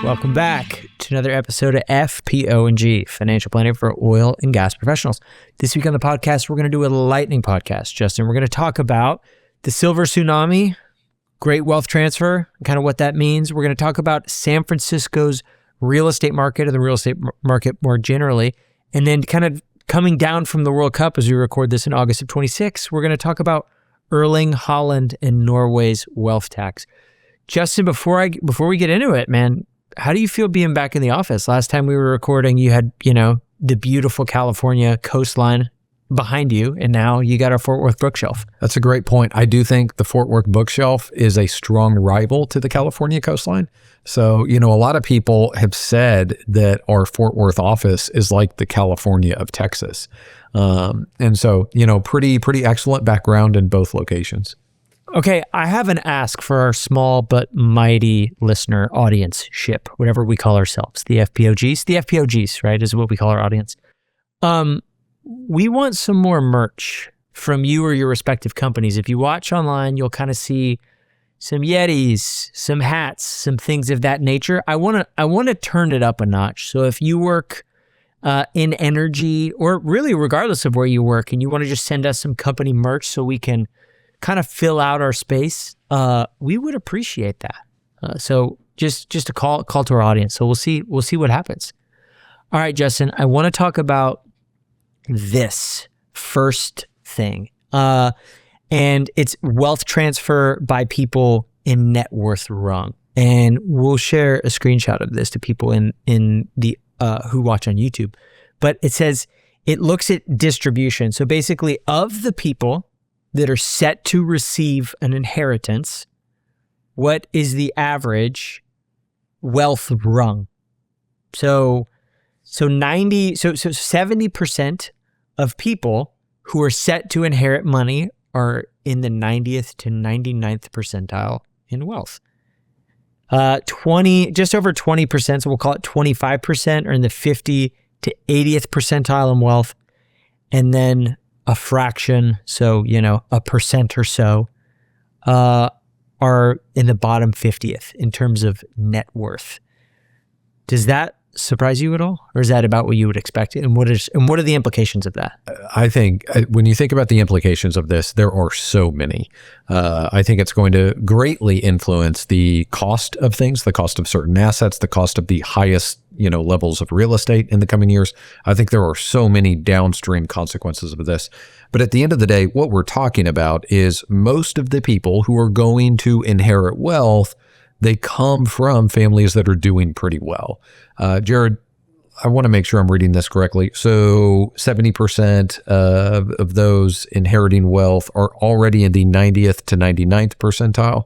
Welcome back to another episode of FPO and G, Financial Planning for Oil and Gas Professionals. This week on the podcast, we're going to do a lightning podcast, Justin. We're going to talk about the silver tsunami, great wealth transfer, kind of what that means. We're going to talk about San Francisco's real estate market and the real estate market more generally. And then kind of coming down from the World Cup as we record this in August of 26, we're going to talk about Erling Haaland and Norway's wealth tax. Justin, before we get into it, man, how do you feel being back in the office? Last time we were recording, you had, the beautiful California coastline behind you, and now you got our Fort Worth bookshelf. That's a great point. I do think the Fort Worth bookshelf is a strong rival to the California coastline. So, a lot of people have said that our Fort Worth office is like the California of Texas. And so, pretty excellent background in both locations. Okay, I have an ask for our small but mighty listener audience ship, whatever we call ourselves, the FPOGs. The FPOGs, right, is what we call our audience. We want some more merch from you or your respective companies. If you watch online, you'll kind of see some Yetis, some hats, some things of that nature. I want to turn it up a notch. So if you work in energy, or really regardless of where you work, and you want to just send us some company merch so we can kind of fill out our space, we would appreciate that. So just a call to our audience. So we'll see what happens. All right, Justin, I want to talk about this first thing. And it's wealth transfer by people in net worth rung. And we'll share a screenshot of this to people in the who watch on YouTube. But it says it looks at distribution. So basically, of the people that are set to receive an inheritance, what is the average wealth rung? So 70% of people who are set to inherit money are in the 90th to 99th percentile in wealth. Just over 20%, so we'll call it 25%, are in the 50 to 80th percentile in wealth. And then a fraction, so, a percent or so, are in the bottom 50th in terms of net worth. Does that surprise you at all? Or is that about what you would expect? And what are the implications of that? I think when you think about the implications of this, there are so many. I think it's going to greatly influence the cost of things, the cost of certain assets, the cost of the highest, levels of real estate in the coming years. I think there are so many downstream consequences of this. But at the end of the day, what we're talking about is most of the people who are going to inherit wealth, they come from families that are doing pretty well. Jared, I want to make sure I'm reading this correctly. So 70% of those inheriting wealth are already in the 90th to 99th percentile.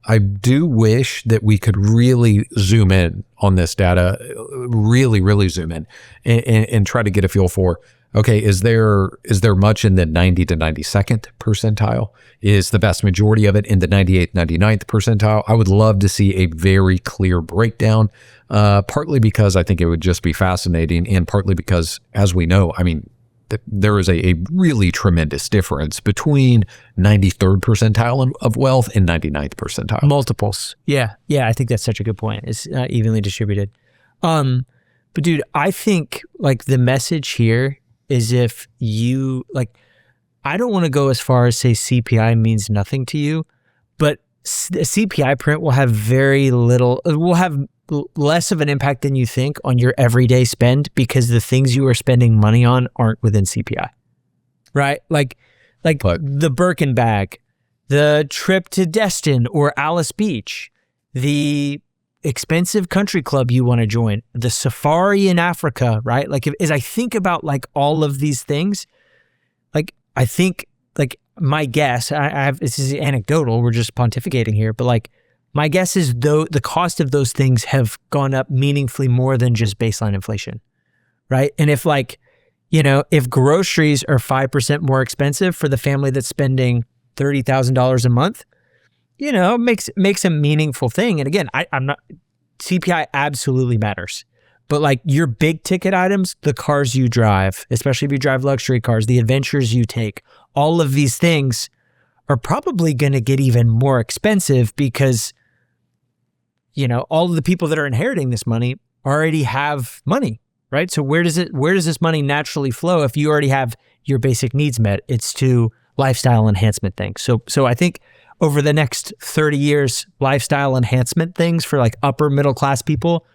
I do wish that we could really zoom in on this data, really zoom in and try to get a feel for, okay, is there much in the 90 to 92nd percentile? Is the vast majority of it in the 98th, 99th percentile? I would love to see a very clear breakdown, partly because I think it would just be fascinating, and partly because, as we know, there is a really tremendous difference between 93rd percentile of wealth and 99th percentile. Multiples. Yeah, I think that's such a good point. It's evenly distributed. But dude, I think the message here is, if you I don't want to go as far as say CPI means nothing to you, but the CPI print will have less of an impact than you think on your everyday spend, because the things you are spending money on aren't within CPI, right? Like the Birkin bag, the trip to Destin or Alice Beach, the expensive country club you want to join, the safari in Africa, right? As I think about all of these things, I think my guess, this is anecdotal, we're just pontificating here, but my guess is though the cost of those things have gone up meaningfully more than just baseline inflation, right? And if if groceries are 5% more expensive for the family that's spending $30,000 a month, makes a meaningful thing. And again, I'm not, CPI absolutely matters, but your big ticket items, the cars you drive, especially if you drive luxury cars, the adventures you take, all of these things are probably going to get even more expensive because all of the people that are inheriting this money already have money, right? So where does this money naturally flow if you already have your basic needs met? It's to lifestyle enhancement things. So I think over the next 30 years, lifestyle enhancement things for like upper middle class people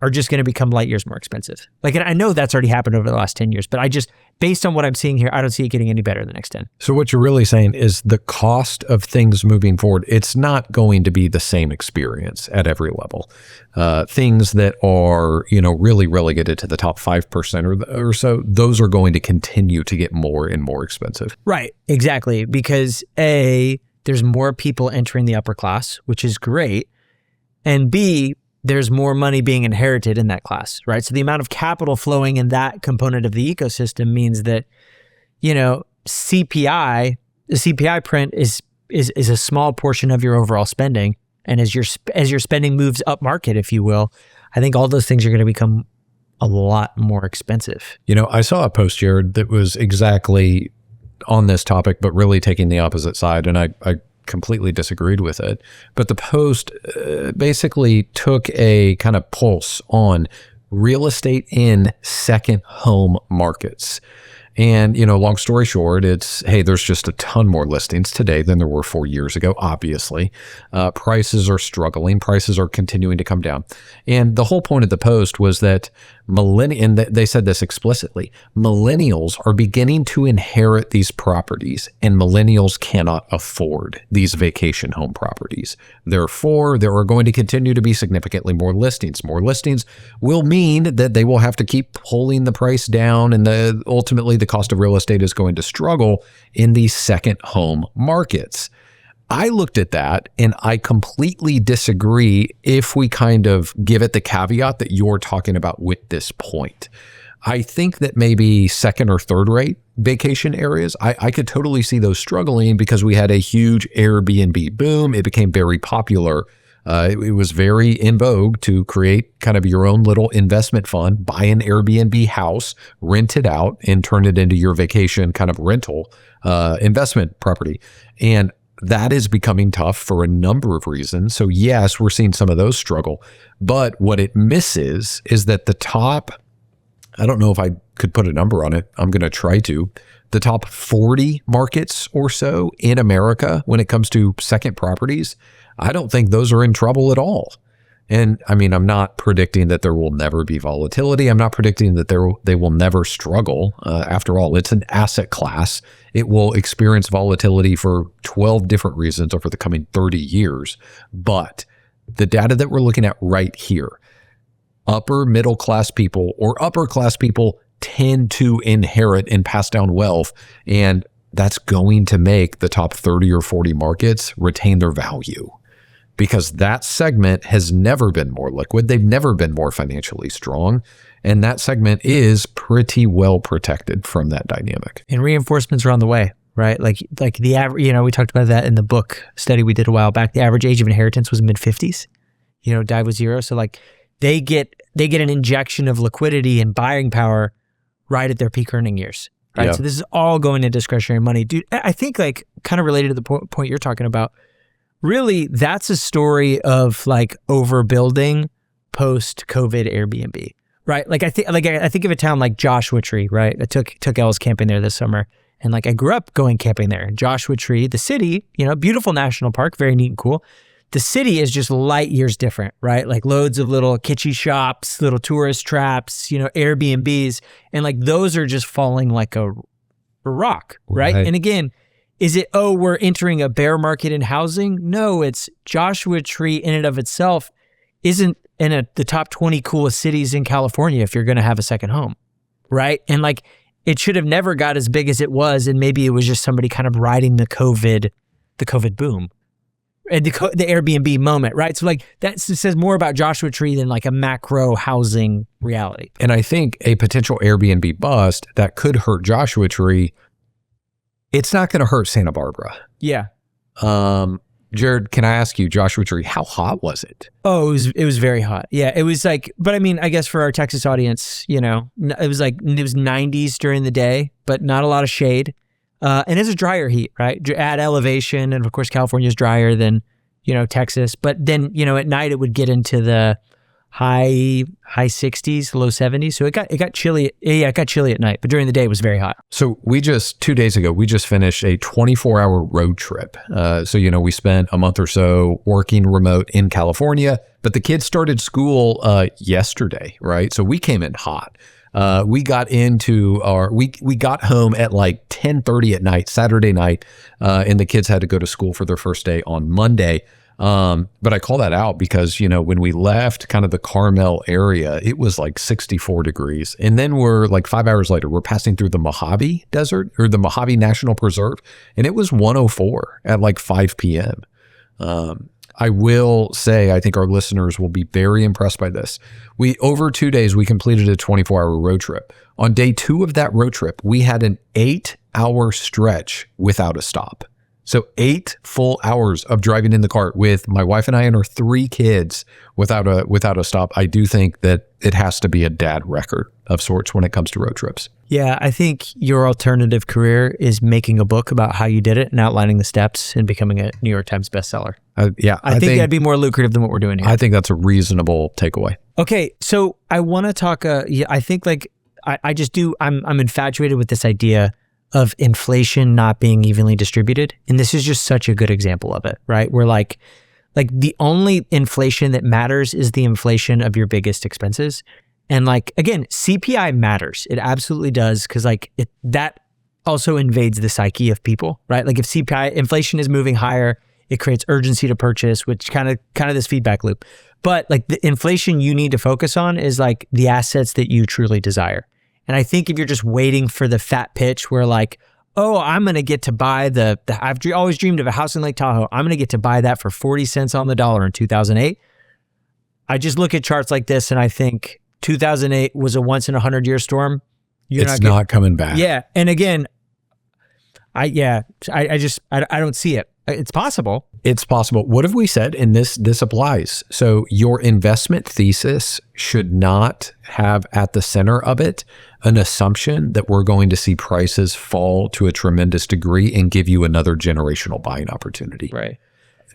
are just going to become light years more expensive. Like, and I know that's already happened over the last 10 years, but based on what I'm seeing here, I don't see it getting any better in the next 10. So what you're really saying is the cost of things moving forward, it's not going to be the same experience at every level. Things that are, really relegated to the top 5% or so, those are going to continue to get more and more expensive. Right, exactly. Because A, there's more people entering the upper class, which is great. And B, there's more money being inherited in that class, right? So the amount of capital flowing in that component of the ecosystem means that, the CPI print is a small portion of your overall spending. And as your spending moves up market, if you will, I think all those things are going to become a lot more expensive. I saw a post, Jared, that was exactly on this topic, but really taking the opposite side. And I completely disagreed with it. But the post basically took a kind of pulse on real estate in second home markets. And, long story short, it's, hey, there's just a ton more listings today than there were 4 years ago, obviously. Prices are struggling. Prices are continuing to come down. And the whole point of the post was that and they said this explicitly, millennials are beginning to inherit these properties, and millennials cannot afford these vacation home properties. Therefore, there are going to continue to be significantly more listings. More listings will mean that they will have to keep pulling the price down, and ultimately the cost of real estate is going to struggle in these second home markets. I looked at that and I completely disagree if we kind of give it the caveat that you're talking about with this point. I think that maybe second or third rate vacation areas, I could totally see those struggling because we had a huge Airbnb boom. It became very popular. It was very in vogue to create kind of your own little investment fund, buy an Airbnb house, rent it out, and turn it into your vacation kind of rental investment property. And that is becoming tough for a number of reasons. So yes, we're seeing some of those struggle. But what it misses is that the top, I don't know if I could put a number on it. I'm going to try to. The top 40 markets or so in America when it comes to second properties, I don't think those are in trouble at all. And I mean, I'm not predicting that there will never be volatility. I'm not predicting that they will never struggle. After all, it's an asset class. It will experience volatility for 12 different reasons over the coming 30 years. But the data that we're looking at right here, upper middle class people or upper class people tend to inherit and pass down wealth. And that's going to make the top 30 or 40 markets retain their value. Because that segment has never been more liquid. They've never been more financially strong. And that segment is pretty well protected from that dynamic. And reinforcements are on the way, right? Like the average, we talked about that in the book study we did a while back. The average age of inheritance was mid-50s, died with 0. So like they get an injection of liquidity and buying power right at their peak earning years, right? Yeah. So this is all going into discretionary money. Dude, I think like kind of related to the point you're talking about, really, that's a story of like overbuilding post-COVID Airbnb, right? Like I think of a town like Joshua Tree, right? I took Els camping there this summer, and like I grew up going camping there. Joshua Tree, the city, beautiful national park, very neat and cool. The city is just light years different, right? Like loads of little kitschy shops, little tourist traps, Airbnbs, and like those are just falling like a rock, right? And again, is it, we're entering a bear market in housing? No, it's Joshua Tree in and of itself isn't in the top 20 coolest cities in California if you're going to have a second home, right? And like it should have never got as big as it was, and maybe it was just somebody kind of riding the COVID boom and the Airbnb moment, right? So like that says more about Joshua Tree than like a macro housing reality. And I think a potential Airbnb bust that could hurt Joshua Tree, it's not going to hurt Santa Barbara. Yeah. Jared, can I ask you, Joshua Tree, how hot was it? Oh, it was very hot. Yeah, it was like, but I mean, I guess for our Texas audience, it was 90s during the day, but not a lot of shade. And it's a drier heat, right? At elevation, and of course, California is drier than, Texas. But then, at night it would get into the high 60s, low 70s. So it got chilly. Yeah, it got chilly at night, but during the day it was very hot. So 2 days ago, we just finished a 24-hour road trip. So we spent a month or so working remote in California, but the kids started school yesterday, right? So we came in hot. We got we got home at like 10:30 at night, Saturday night, and the kids had to go to school for their first day on Monday. But I call that out because, when we left kind of the Carmel area, it was like 64 degrees. And then we're like 5 hours later, we're passing through the Mojave Desert or the Mojave National Preserve, and it was 104 at like 5 p.m. I will say, I think our listeners will be very impressed by this. Over 2 days, we completed a 24-hour road trip. On day 2 of that road trip, we had an 8-hour stretch without a stop. So 8 full hours of driving in the car with my wife and I and our 3 kids without a stop. I do think that it has to be a dad record of sorts when it comes to road trips. Yeah, I think your alternative career is making a book about how you did it and outlining the steps and becoming a New York Times bestseller. I think that'd be more lucrative than what we're doing here. I think that's a reasonable takeaway. Okay, so I want to talk. I think I'm infatuated with this idea of inflation not being evenly distributed. And this is just such a good example of it, right? Where like the only inflation that matters is the inflation of your biggest expenses. And again, CPI matters. It absolutely does. Cause that also invades the psyche of people, right? Like if CPI inflation is moving higher, it creates urgency to purchase, which kind of this feedback loop. But the inflation you need to focus on is the assets that you truly desire. And I think if you're just waiting for the fat pitch where I'm going to get to buy I've always dreamed of a house in Lake Tahoe. I'm going to get to buy that for 40 cents on the dollar in 2008. I just look at charts like this and I think 2008 was a once in 100-year storm. It's not coming back. Yeah. And again, I don't see it. It's possible. It's possible. What have we said? And this applies. So your investment thesis should not have at the center of it an assumption that we're going to see prices fall to a tremendous degree and give you another generational buying opportunity. Right.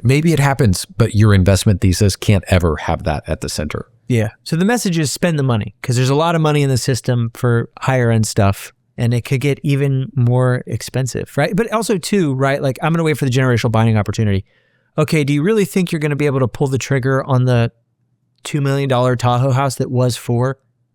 Maybe it happens, but your investment thesis can't ever have that at the center. Yeah. So the message is spend the money because there's a lot of money in the system for higher end stuff. And it could get even more expensive, right? But also too, right? I'm going to wait for the generational buying opportunity. Okay, do you really think you're going to be able to pull the trigger on the $2 million Tahoe house that was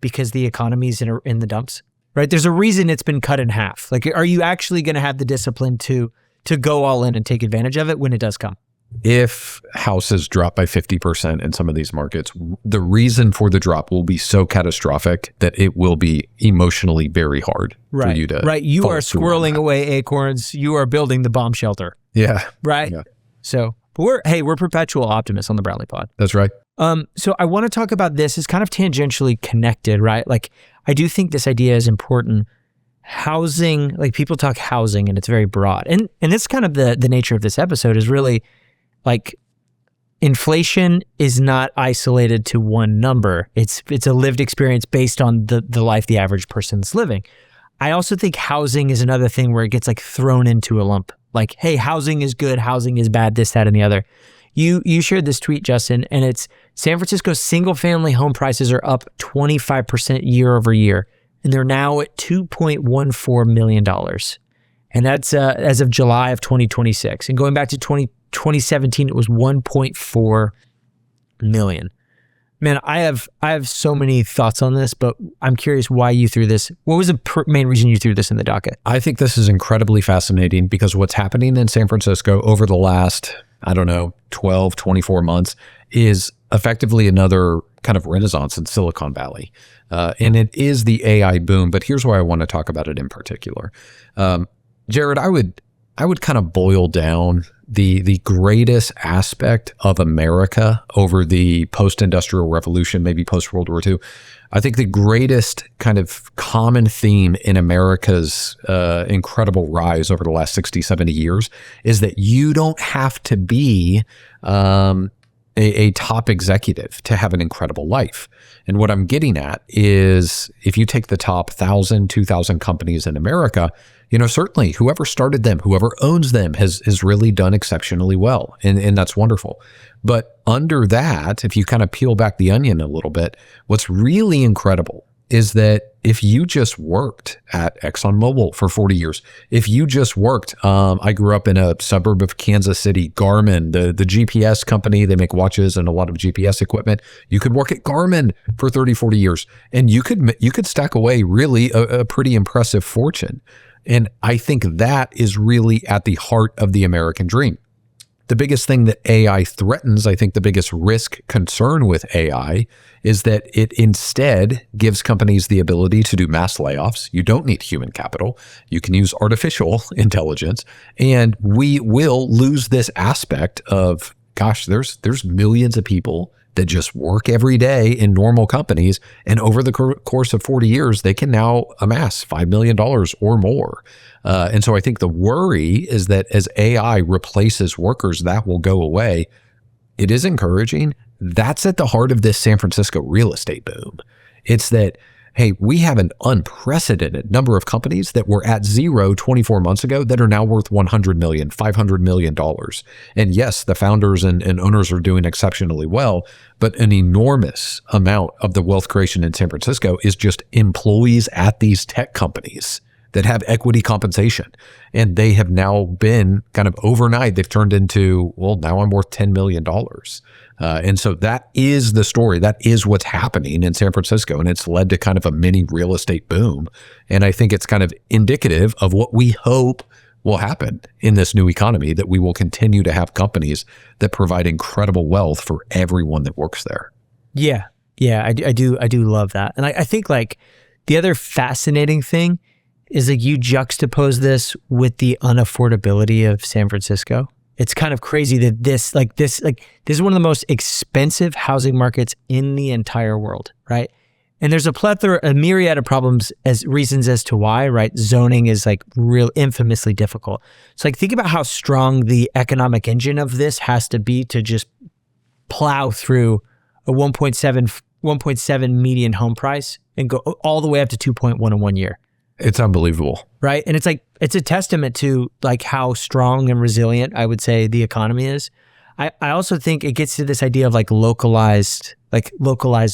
because the economy's in the dumps, right? There's a reason it's been cut in half. Are you actually going to have the discipline to go all in and take advantage of it when it does come? If houses drop by 50% in some of these markets, the reason for the drop will be so catastrophic that it will be emotionally very hard for you to. Right. You are squirreling away acorns. You are building the bomb shelter. Yeah. Right. Yeah. So, but we're perpetual optimists on the Brownlee pod. That's right. So I want to talk about this. It's kind of tangentially connected, right? I do think this idea is important. Housing, people talk housing and it's very broad. And it's kind of the nature of this episode is really inflation is not isolated to one number. It's a lived experience based on the life the average person's living. I also think housing is another thing where it gets thrown into a lump. Hey, housing is good, housing is bad, this, that, and the other. You shared this tweet, Justin, and it's San Francisco single family home prices are up 25% year over year, and they're now at $2.14 million. And that's as of July of 2026. And going back to 2017, it was 1.4 million. Man, I have so many thoughts on this, but I'm curious why you threw this. What was the main reason you threw this in the docket? I think this is incredibly fascinating because what's happening in San Francisco over the last, 12, 24 months is effectively another kind of renaissance in Silicon Valley. And it is the AI boom, but here's why I want to talk about it in particular. Jared, I would kind of boil down the greatest aspect of America over the post-industrial revolution, maybe post-World War II. I think the greatest kind of common theme in America's incredible rise over the last 60, 70 years is that you don't have to be an a top executive to have an incredible life. And what I'm getting at is if you take the top 1,000, 2,000 companies in America, certainly whoever started them, whoever owns them has really done exceptionally well. And that's wonderful. But under that, if you kind of peel back the onion a little bit, what's really incredible is that if you just worked at ExxonMobil for 40 years, if you just worked, I grew up in a suburb of Kansas City, Garmin, the GPS company, they make watches and a lot of GPS equipment. You could work at Garmin for 30, 40 years, and you could stack away really a pretty impressive fortune. And I think that is really at the heart of the American dream. The biggest thing that AI threatens, I think the biggest risk concern with AI is that it instead gives companies the ability to do mass layoffs. You don't need human capital. You can use artificial intelligence, and we will lose this aspect of, gosh, there's millions of people that just work every day in normal companies, and over the course of 40 years, they can now amass $5 million or more. And so I think the worry is that as AI replaces workers, that will go away. It is encouraging. That's at the heart of this San Francisco real estate boom. It's that, hey, we have an unprecedented number of companies that were at zero 24 months ago that are now worth $100 million, $500 million. And yes, the founders and owners are doing exceptionally well, but an enormous amount of the wealth creation in San Francisco is just employees at these tech companies that have equity compensation. And they have now been kind of overnight, they've turned into, well, now I'm worth $10 million. And so that is the story. That is what's happening in San Francisco. And it's led to kind of a mini real estate boom. And I think it's kind of indicative of what we hope will happen in this new economy, that we will continue to have companies that provide incredible wealth for everyone that works there. Yeah. I do love that. And I think like the other fascinating thing is like you juxtapose this with the unaffordability of San Francisco. It's kind of crazy that this is one of the most expensive housing markets in the entire world, right? And there's a myriad of problems as reasons as to why, right? Zoning is like real infamously difficult. So like think about how strong the economic engine of this has to be to just plow through a 1.7 median home price and go all the way up to 2.1 in 1 year. It's unbelievable. Right. And it's a testament to like how strong and resilient I would say the economy is. I also think it gets to this idea of like localized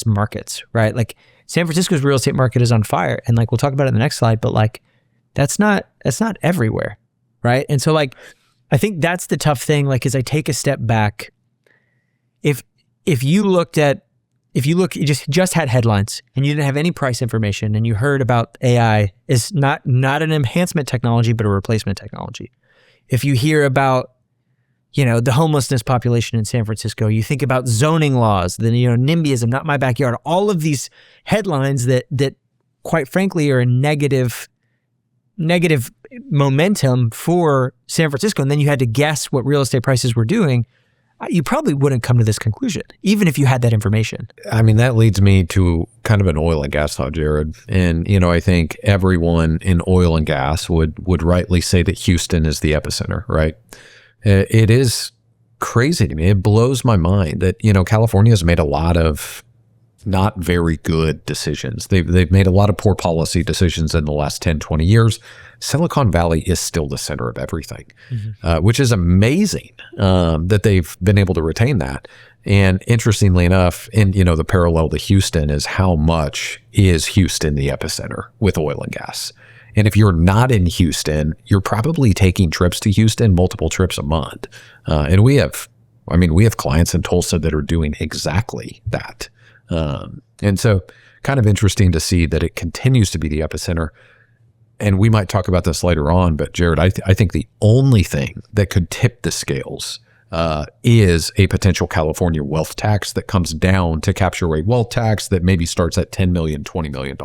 markets, right? Like San Francisco's real estate market is on fire. And like we'll talk about it in the next slide, but like that's not everywhere. Right. And so like I think that's the tough thing, like as I take a step back, if you just had headlines and you didn't have any price information and you heard about AI is not an enhancement technology, but a replacement technology. If you hear about, the homelessness population in San Francisco, you think about zoning laws, then, NIMBYism, not my backyard, all of these headlines that quite frankly are a negative momentum for San Francisco. And then you had to guess what real estate prices were doing. You probably wouldn't come to this conclusion, even if you had that information. I mean, that leads me to kind of an oil and gas thought, Jared. And, I think everyone in oil and gas would rightly say that Houston is the epicenter, right? It is crazy to me. It blows my mind that, California has made a lot of not very good decisions. They've made a lot of poor policy decisions in the last 10, 20 years. Silicon Valley is still the center of everything, which is amazing that they've been able to retain that. And interestingly enough, the parallel to Houston is how much is Houston the epicenter with oil and gas. And if you're not in Houston, you're probably taking trips to Houston, multiple trips a month. And we have clients in Tulsa that are doing exactly that. And so kind of interesting to see that it continues to be the epicenter. And we might talk about this later on, but Jared, I think the only thing that could tip the scales is a potential California wealth tax that comes down to capture a wealth tax that maybe starts at $10 million, $20 million.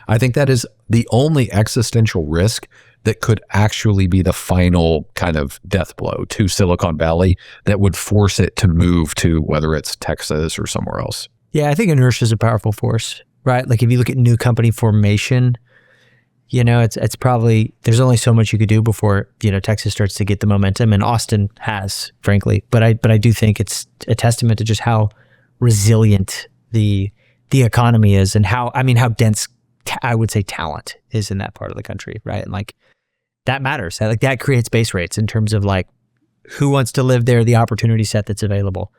I think that is the only existential risk that could actually be the final kind of death blow to Silicon Valley that would force it to move to whether it's Texas or somewhere else. Yeah, I think inertia is a powerful force, right? Like if you look at new company formation, it's probably, there's only so much you could do before, Texas starts to get the momentum, and Austin has, frankly. But I do think it's a testament to just how resilient the economy is, and how dense, I would say, talent is in that part of the country, right? And like, that matters. Like, that creates base rates in terms of like who wants to live there, the opportunity set that's available.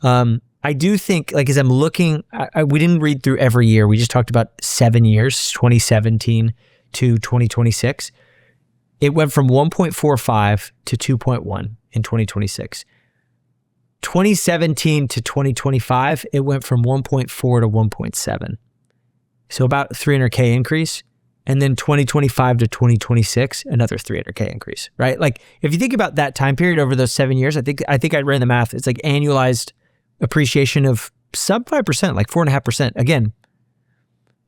I do think, like, as I'm looking, we didn't read through every year. We just talked about 7 years, 2017 to 2026. It went from 1.45 to 2.1 in 2026. 2017 to 2025, it went from 1.4 to 1.7. So about 300K increase. And then 2025 to 2026, another 300K increase, right? Like, if you think about that time period over those 7 years, I think I ran the math. It's like annualized appreciation of sub 5%, like 4.5%. Again,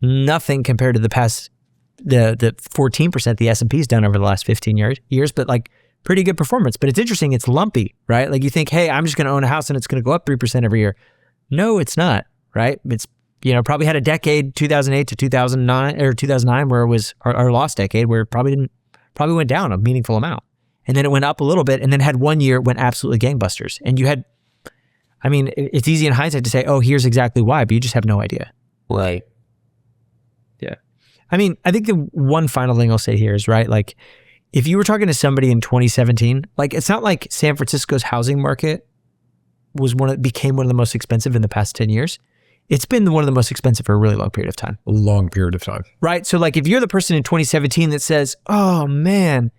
nothing compared to the past, the 14% the S&P's done over the last 15 years, but like pretty good performance. But it's interesting, it's lumpy, right? Like, you think, hey, I'm just going to own a house and it's going to go up 3% every year. No, it's not, right? It's, probably had a decade, 2008 to 2009, where it was our lost decade, where it probably went down a meaningful amount. And then it went up a little bit, and then had 1 year it went absolutely gangbusters. And you had, it's easy in hindsight to say, oh, here's exactly why, but you just have no idea. Right. Yeah. I think the one final thing I'll say here is, right, like, if you were talking to somebody in 2017, like, it's not like San Francisco's housing market became one of the most expensive in the past 10 years. It's been one of the most expensive for a really long period of time. A long period of time. Right? So like, if you're the person in 2017 that says, oh man,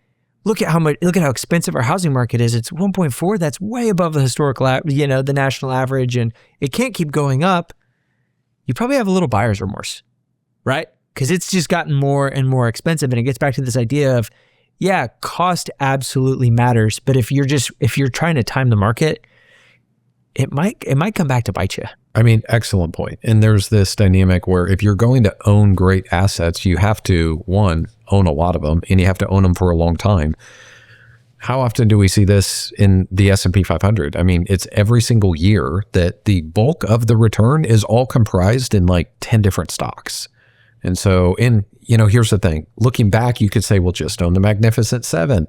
look at how expensive our housing market is. It's 1.4. That's way above the historical, the national average, and it can't keep going up. You probably have a little buyer's remorse, right? Because it's just gotten more and more expensive. And it gets back to this idea of, yeah, cost absolutely matters. But if you're trying to time the market, it might come back to bite you. Excellent point. And there's this dynamic where if you're going to own great assets, you have to, one, own a lot of them, and you have to own them for a long time. How often do we see this in the S&P 500? It's every single year that the bulk of the return is all comprised in like 10 different stocks. And so here's the thing. Looking back, you could say, well, just own the Magnificent Seven.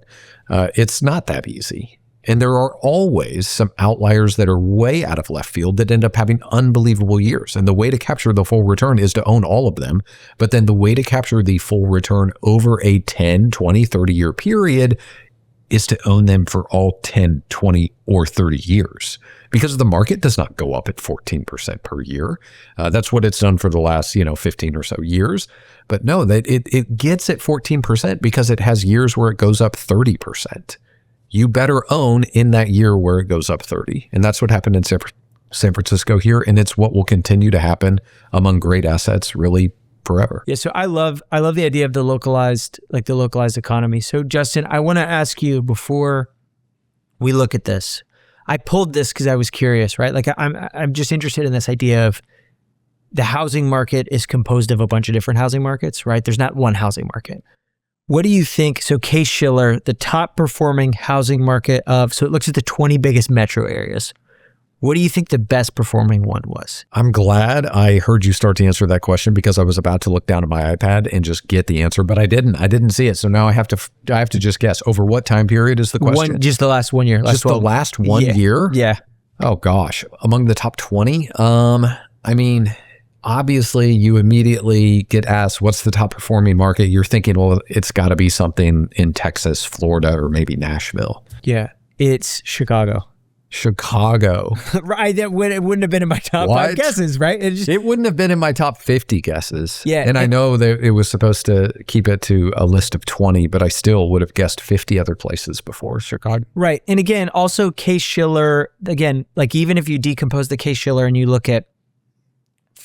It's not that easy. And there are always some outliers that are way out of left field that end up having unbelievable years. And the way to capture the full return is to own all of them. But then the way to capture the full return over a 10, 20, 30-year period is to own them for all 10, 20, or 30 years. Because the market does not go up at 14% per year. That's what it's done for the last 15 or so years. But no, it gets at 14% because it has years where it goes up 30%. You better own in that year where it goes up 30. And that's what happened in San Francisco here. And it's what will continue to happen among great assets really forever. Yeah. So I love the idea of the localized economy. So Justin, I want to ask you, before we look at this, I pulled this because I was curious, right? Like, I'm just interested in this idea of the housing market is composed of a bunch of different housing markets, right? There's not one housing market. What do you think? So Case-Shiller, the top performing housing market so it looks at the 20 biggest metro areas. What do you think the best performing one was? I'm glad I heard you start to answer that question, because I was about to look down at my iPad and just get the answer, but I didn't see it. So now I have to just guess. Over what time period is the question? Just the last 1 year. Just the last 1 year? Yeah. Oh gosh. Among the top 20? Obviously, you immediately get asked, what's the top performing market? You're thinking, well, it's got to be something in Texas, Florida, or maybe Nashville. Yeah, it's Chicago. Right, it wouldn't have been in my top 5 guesses, right? It wouldn't have been in my top 50 guesses. Yeah. And I know that it was supposed to keep it to a list of 20, but I still would have guessed 50 other places before Chicago. Right. And again, also Case-Shiller, again, like, even if you decompose the Case-Shiller and you look at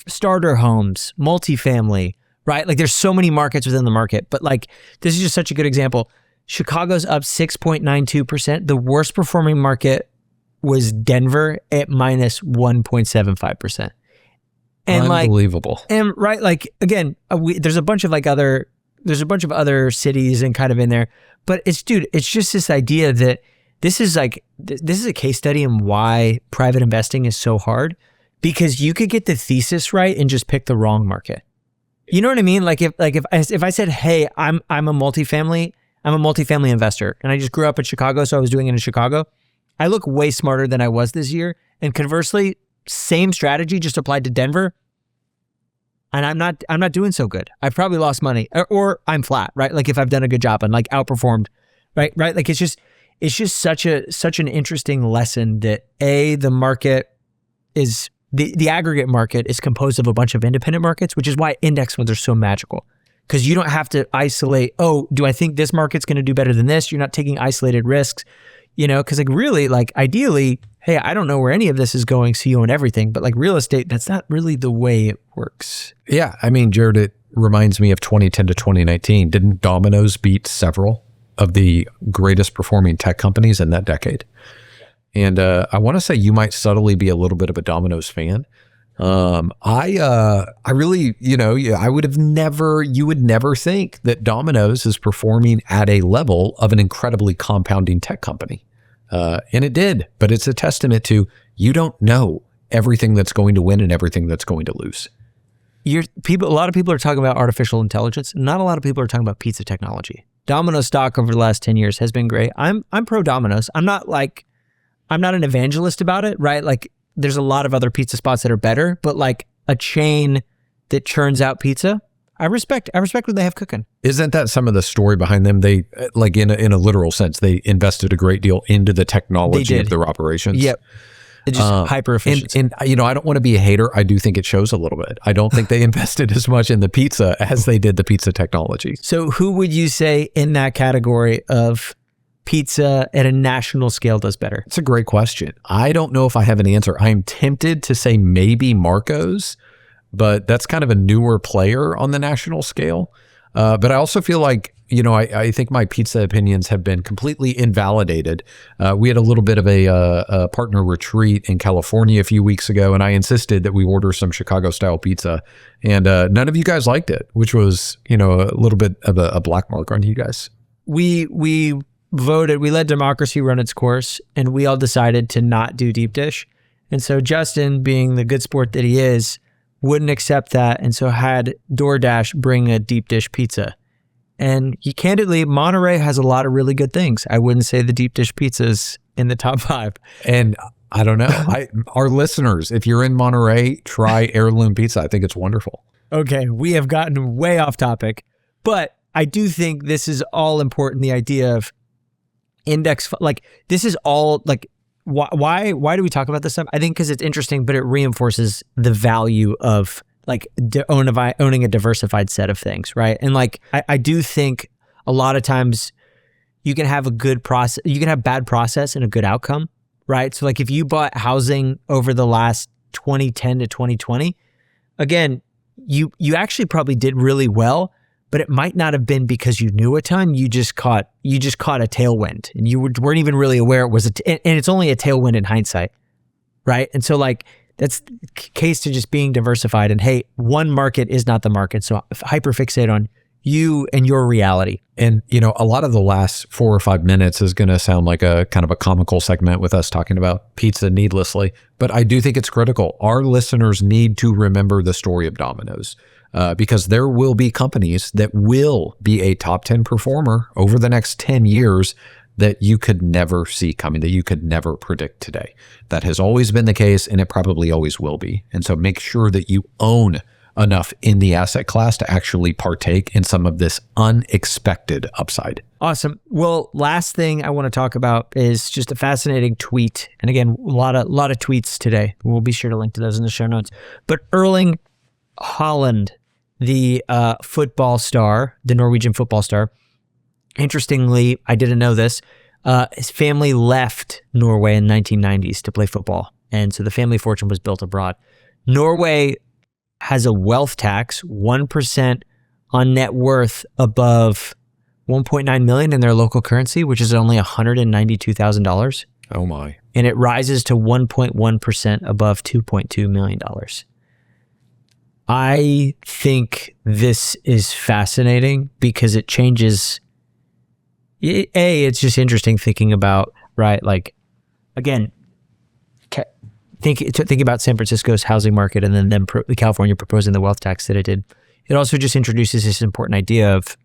starter homes, multifamily, right? Like, there's so many markets within the market, but like, this is just such a good example. Chicago's up 6.92%. The worst performing market was Denver at minus 1.75%. And unbelievable. And right, like, again, there's a bunch of other cities and kind of in there, but it's just this idea that this is a case study in why private investing is so hard, because you could get the thesis right and just pick the wrong market. You know what I mean? Like if I said, hey, I'm a multifamily investor, and I just grew up in Chicago, so I was doing it in Chicago. I look way smarter than I was this year. And conversely, same strategy just applied to Denver, and I'm not doing so good. I've probably lost money, or I'm flat, right? Like if I've done a good job and like outperformed, right? Like it's just such an interesting lesson that the market is the aggregate market is composed of a bunch of independent markets, which is why index funds are so magical. Because you don't have to isolate, do I think this market's going to do better than this? You're not taking isolated risks, because like really, like ideally, hey, I don't know where any of this is going, so you own everything. But like real estate, that's not really the way it works. Yeah. I mean, Jared, it reminds me of 2010 to 2019. Didn't Domino's beat several of the greatest performing tech companies in that decade? And I want to say you might subtly be a little bit of a Domino's fan. I really, I would have never, you would never think that Domino's is performing at a level of an incredibly compounding tech company. And it did, but it's a testament to, you don't know everything that's going to win and everything that's going to lose. A lot of people are talking about artificial intelligence. Not a lot of people are talking about pizza technology. Domino's stock over the last 10 years has been great. I'm pro Domino's. I'm not an evangelist about it, right? Like there's a lot of other pizza spots that are better, but like a chain that churns out pizza, I respect what they have cooking. Isn't that some of the story behind them? They, like in a literal sense, they invested a great deal into the technology of their operations. Yep. It's just hyper efficiency. And I don't want to be a hater. I do think it shows a little bit. I don't think they invested as much in the pizza as they did the pizza technology. So who would you say in that category of pizza at a national scale does better? It's a great question. I don't know if I have an answer. I'm tempted to say maybe Marco's, but that's kind of a newer player on the national scale. But I also feel like, I think my pizza opinions have been completely invalidated. We had a little bit of a partner retreat in California a few weeks ago, and I insisted that we order some Chicago-style pizza, and none of you guys liked it, which was, a little bit of a black mark on you guys. We voted, we let democracy run its course, and we all decided to not do deep dish. And so Justin, being the good sport that he is, wouldn't accept that, and so had DoorDash bring a deep dish pizza. And candidly, Monterey has a lot of really good things. I wouldn't say the deep dish pizza's in the top 5. And I don't know. Our listeners, if you're in Monterey, try Heirloom Pizza. I think it's wonderful. Okay, we have gotten way off topic, but I do think this is all important. The idea of index, like this is all like, why do we talk about this stuff? I think because it's interesting, but it reinforces the value of like owning a diversified set of things, right? And like, I do think a lot of times you can have a good process, you can have bad process and a good outcome, right? So like if you bought housing over the last 2010 to 2020, again, you actually probably did really well, but it might not have been because you knew a ton. You just caught a tailwind, and you weren't even really aware it was and it's only a tailwind in hindsight, right? And so like that's the case to just being diversified. And hey, one market is not the market, so hyperfixate on you and your reality. And a lot of the last 4 or 5 minutes is going to sound like a kind of a comical segment with us talking about pizza needlessly, but I do think it's critical. Our listeners need to remember the story of Domino's. Because there will be companies that will be a top 10 performer over the next 10 years that you could never see coming, that you could never predict today. That has always been the case, and it probably always will be. And so make sure that you own enough in the asset class to actually partake in some of this unexpected upside. Awesome. Well, last thing I want to talk about is just a fascinating tweet. And again, a lot of tweets today. We'll be sure to link to those in the show notes. But Erling Haaland, the football star, the Norwegian football star. Interestingly, I didn't know this. His family left Norway in the 1990s to play football. And so the family fortune was built abroad. Norway has a wealth tax, 1% on net worth above 1.9 million in their local currency, which is only $192,000. Oh my. And it rises to 1.1% above $2.2 million. I think this is fascinating because it changes. It's just interesting thinking about, right? Like, again, think about San Francisco's housing market and then California proposing the wealth tax that it did it also just introduces this important idea of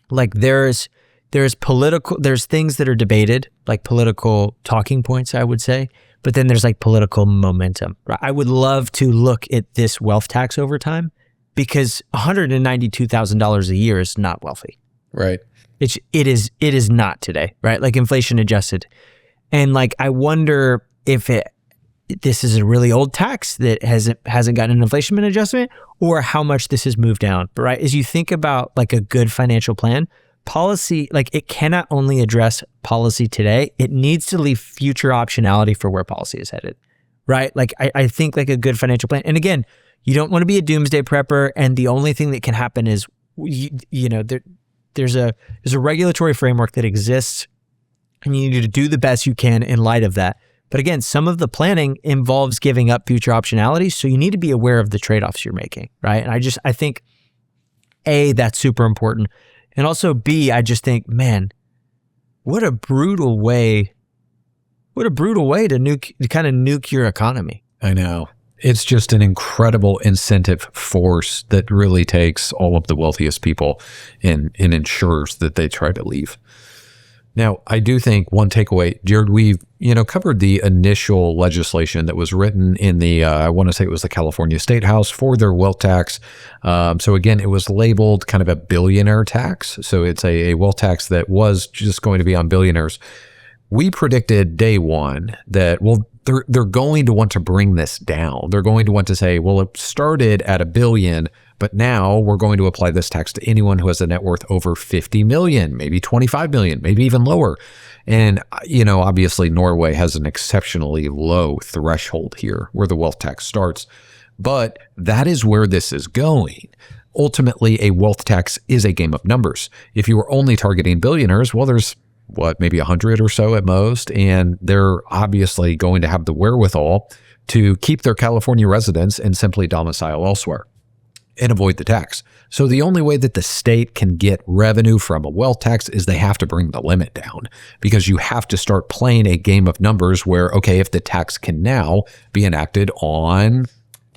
like there's things that are debated, like political talking points, I would say, but then there's like political momentum. Right? I would love to look at this wealth tax over time because $192,000 a year is not wealthy. Right. It is not today, right? Like inflation adjusted. And like I wonder if this is a really old tax that hasn't gotten an inflation adjustment, or how much this has moved down. But right, as you think about like a good financial plan, policy, like it cannot only address policy today, it needs to leave future optionality for where policy is headed, right? Like I think like a good financial plan, and again, you don't want to be a doomsday prepper, and the only thing that can happen is, there's a regulatory framework that exists, and you need to do the best you can in light of that. But again, some of the planning involves giving up future optionality. So you need to be aware of the trade-offs you're making, right? And I think A, that's super important. And also B, I just think, man, what a brutal way to kind of nuke your economy. I know. It's just an incredible incentive force that really takes all of the wealthiest people and ensures that they try to leave. Now, I do think one takeaway, Jared, we've covered the initial legislation that was written in the, I want to say it was the California State House for their wealth tax. So again, it was labeled kind of a billionaire tax. So it's a wealth tax that was just going to be on billionaires. We predicted day one that, well, they're going to want to bring this down. They're going to want to say, well, it started at $1 billion, but now we're going to apply this tax to anyone who has a net worth over 50 million, maybe 25 million, maybe even lower. And, obviously Norway has an exceptionally low threshold here where the wealth tax starts, but that is where this is going. Ultimately, a wealth tax is a game of numbers. If you were only targeting billionaires, well, there's maybe 100 or so at most, and they're obviously going to have the wherewithal to keep their California residence and simply domicile elsewhere and avoid the tax. So the only way that the state can get revenue from a wealth tax is they have to bring the limit down, because you have to start playing a game of numbers where, okay, if the tax can now be enacted on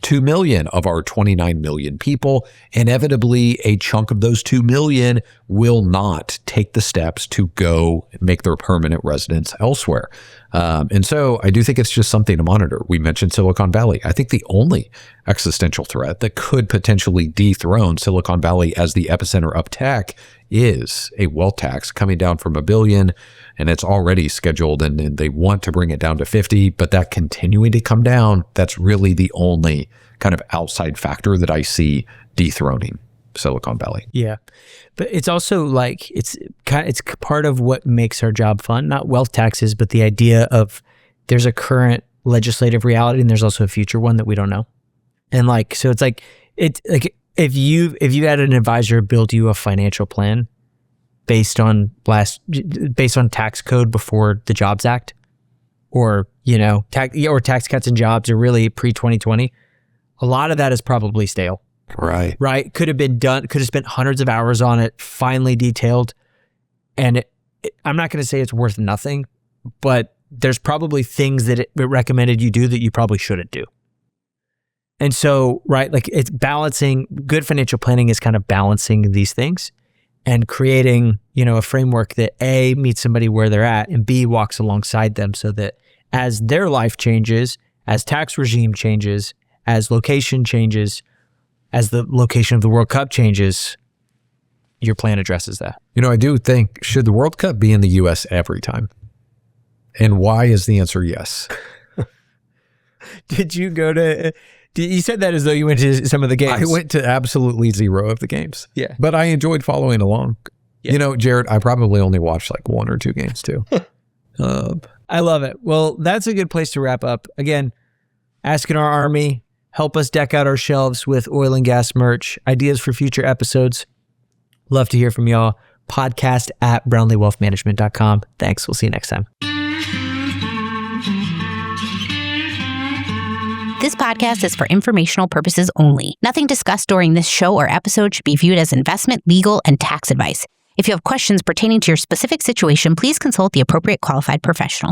2 million of our 29 million people, inevitably a chunk of those 2 million will not take the steps to go make their permanent residence elsewhere. And so I do think it's just something to monitor. We mentioned Silicon Valley. I think the only existential threat that could potentially dethrone Silicon Valley as the epicenter of tech is a wealth tax coming down from $1 billion, and it's already scheduled, and they want to bring it down to 50, but that continuing to come down, that's really the only kind of outside factor that I see dethroning Silicon Valley. Yeah. But it's also like, it's part of what makes our job fun, not wealth taxes, but the idea of there's a current legislative reality and there's also a future one that we don't know. And like, so it's like, if you had an advisor build you a financial plan based on tax code before the Jobs Act, or tax cuts and jobs, or really pre-2020, a lot of that is probably stale. Right. Could have been done, could have spent hundreds of hours on it, finely detailed. And I'm not going to say it's worth nothing, but there's probably things that it recommended you do that you probably shouldn't do. And so, right, like it's balancing, good financial planning is kind of balancing these things and creating, a framework that A, meets somebody where they're at, and B, walks alongside them so that as their life changes, as tax regime changes, as location changes, as the location of the World Cup changes, your plan addresses that. I do think, should the World Cup be in the U.S. every time? And why is the answer yes? Did you go to... You said that as though you went to some of the games. I went to absolutely zero of the games. Yeah. But I enjoyed following along. Yeah. Jared, I probably only watched like 1 or 2 games too. I love it. Well, that's a good place to wrap up. Again, asking our army, help us deck out our shelves with oil and gas merch, ideas for future episodes. Love to hear from y'all. Podcast at brownleewealthmanagement.com. Thanks. We'll see you next time. This podcast is for informational purposes only. Nothing discussed during this show or episode should be viewed as investment, legal, and tax advice. If you have questions pertaining to your specific situation, please consult the appropriate qualified professional.